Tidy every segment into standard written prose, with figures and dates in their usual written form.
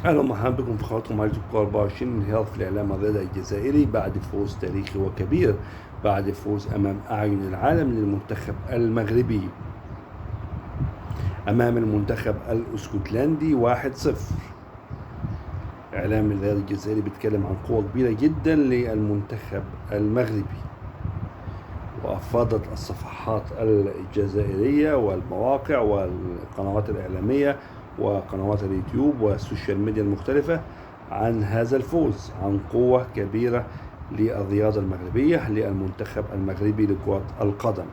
اهلا ومرحبا بكم في قناتكم على يوتيوب 24 انهيار في الاعلام الرياضي الجزائري بعد فوز تاريخي وكبير بعد فوز امام اعين العالم للمنتخب المغربي امام المنتخب الاسكتلندي 1-0. اعلام الرياضي الجزائري بيتكلم عن قوة كبيرة جدا للمنتخب المغربي، وافادت الصفحات الجزائرية والمواقع والقنوات الاعلامية وقنوات اليوتيوب والسوشيال ميديا المختلفة عن هذا الفوز، عن قوة كبيرة للرياضة المغربية للمنتخب المغربي لكرة القدم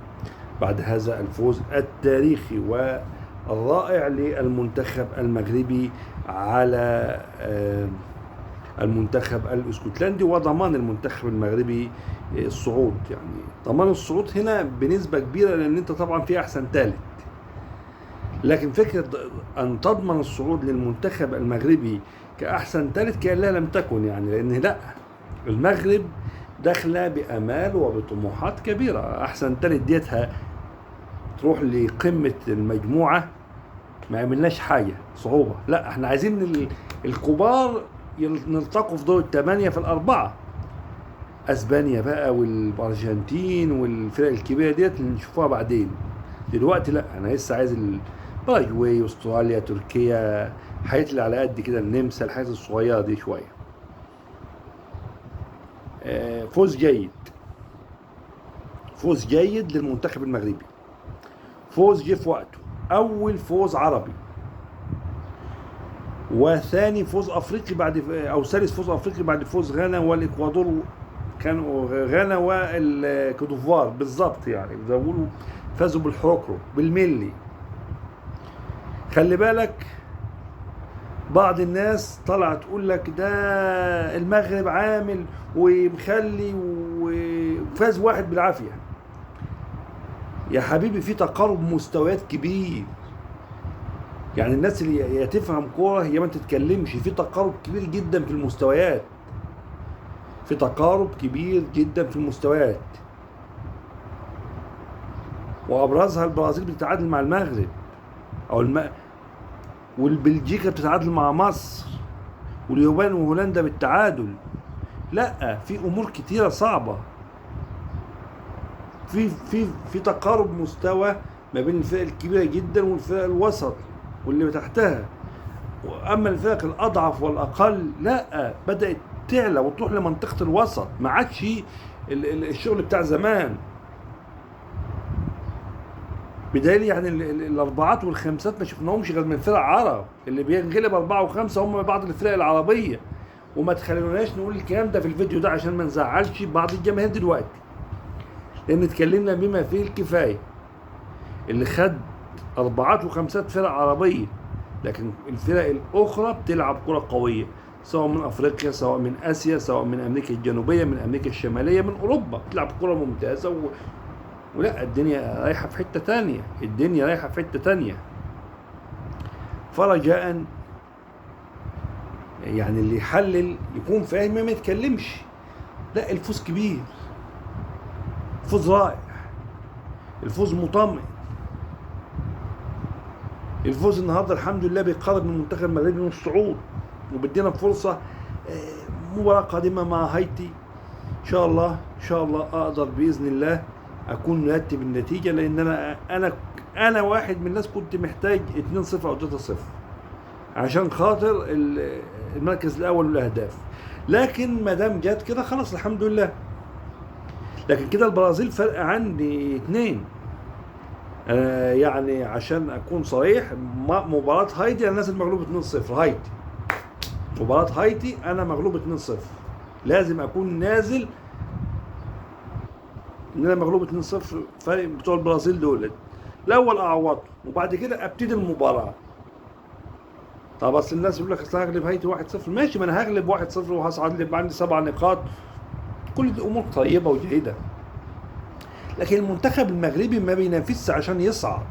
بعد هذا الفوز التاريخي والرائع للمنتخب المغربي على المنتخب الاسكتلندي، وضمان المنتخب المغربي الصعود. يعني ضمان الصعود هنا بنسبة كبيرة، لأن أنت طبعا في أحسن ثالث، لكن فكرة أن تضمن الصعود للمنتخب المغربي كأحسن ثالث كأنها لم تكن، يعني لأن لا، المغرب داخلة بآمال وبطموحات كبيرة. أحسن ثالث ديتها تروح لقمة المجموعة ما عملناش حاجة صعوبة، لا احنا عايزين الكبار نلتقوا في دور الثمانية في الأربعة، اسبانيا بقى والارجنتين والفرق الكبيره ديت نشوفوها بعدين. دلوقتي لا، انا لسه عايز الباراجواي، استراليا، تركيا، الحاجات اللي على قد كده، النمسا، الحاجات الصغيره دي شويه. فوز جيد، فوز جيد للمنتخب المغربي، فوز جه في وقته، اول فوز عربي وثاني فوز افريقي بعد، او ثالث فوز افريقي بعد فوز غانا والاكوادور. كانوا غانا والكوتوفوار بالظبط، يعني زي ما بيقولوا فازوا بالحروكرو بالملي. خلي بالك، بعض الناس طلعت تقول لك ده المغرب عامل ومخلي وفاز واحد بالعافيه. يا حبيبي في تقارب مستويات كبير، يعني الناس اللي هي تفهم كوره هي ما تتكلمش، في تقارب كبير جدا في المستويات، في تقارب كبير جدا في المستويات، وابرزها البرازيل بتتعادل مع المغرب، او والبلجيكا بتتعادل مع مصر، واليابان وهولندا بالتعادل. لا، في امور كتيره صعبه، في تقارب مستوى ما بين الفرق الكبيره جدا والفرق الوسط واللي تحتها. واما الفرق الاضعف والاقل لا، بدات تعلى وتروح لمنطقه الوسط، ما عادش الشغل بتاع زمان. بدليل يعني الاربعات والخمسات ما شفناهمش غير من فرق عرب، اللي بينغلب اربعه وخمسه هم بعض الفرق العربيه. وما تخلوناش نقول الكلام ده في الفيديو ده عشان ما نزعلش بعض الجماهير دلوقتي، لان اتكلمنا بما فيه الكفايه. اللي خد اربعات وخمسات فرق عربيه، لكن الفرق الاخرى بتلعب كره قويه، سواء من افريقيا، سواء من اسيا، سواء من امريكا الجنوبيه، من امريكا الشماليه، من اوروبا، بتلعب كره ممتازه ولا الدنيا رايحه في حته تانية، الدنيا رايحه في حته تانية. فرجاء يعني اللي يحلل يكون فاهم ما يتكلمش. لا، الفوز كبير، الفوز رائع، الفوز مطمئن. الفوز النهارده الحمد لله بيقرب من المنتخب المغربي من الصعود، وبدينا فرصه مباراه قادمه مع هايتي. ان شاء الله ان شاء الله اقدر باذن الله اكون مرتب النتيجه، لان انا واحد من الناس كنت محتاج 2-0 او 3-0 عشان خاطر المركز الاول والاهداف، لكن ما دام جت كده خلاص الحمد لله. لكن كده البرازيل فرق عني 2. يعني عشان اكون صريح، مباراة هايتي انا نازل مغلوب 2-0. هايتي، مباراة هايتي انا مغلوب 2-0، لازم اكون نازل ان انا مغلوب 2-0. فرق بتوع البرازيل دول الاول اعوضه وبعد كده ابتدي المباراة. طب اصل الناس يقول لك اصل هغلب هايتي 1-0، ماشي، ما انا هغلب 1-0 وهصعد لي عندي 7 نقاط، كل دي امور طيبة وجيدة. لكن المنتخب المغربي ما بينافسش عشان يصعد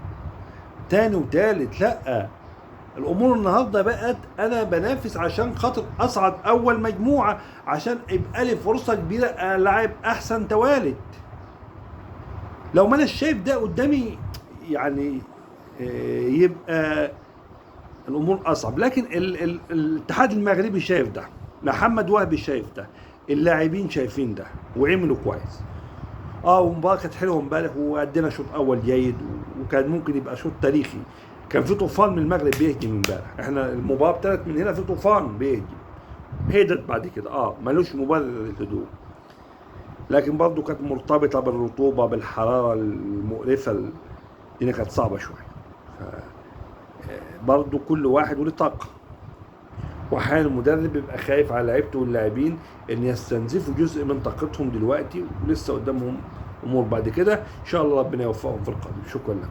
تاني وتالت، لا، الامور النهارده بقت انا بنافس عشان خاطر اصعد اول مجموعه، عشان يبقى لي فرصه كبيره العب احسن توالت. لو ما انا شايف ده قدامي يعني يبقى الامور اصعب. لكن الاتحاد المغربي شايف ده، محمد وهبي شايف ده، اللاعبين شايفين ده وعملوا كويس. والمباراه كانت حلوه امبارح وادينا شوط اول جيد، وكان ممكن يبقى شوط تاريخي. كان في طوفان من المغرب بيهجم امبارح، احنا المباراه ابتدت من هنا في طوفان بيهجم، هدت بعد كده ملوش مبرر للهدوء. لكن برضه كانت مرتبطه بالرطوبه بالحراره المقرفه، الدنيا كانت صعبه شويه. برضه كل واحد وله طاقه، واحيانا المدرب بيبقى خايف على لعيبته واللاعبين ان يستنزفوا جزء من طاقتهم دلوقتي، ولسه قدامهم امور بعد كده. ان شاء الله ربنا يوفقهم في القادم. شكرا لكم.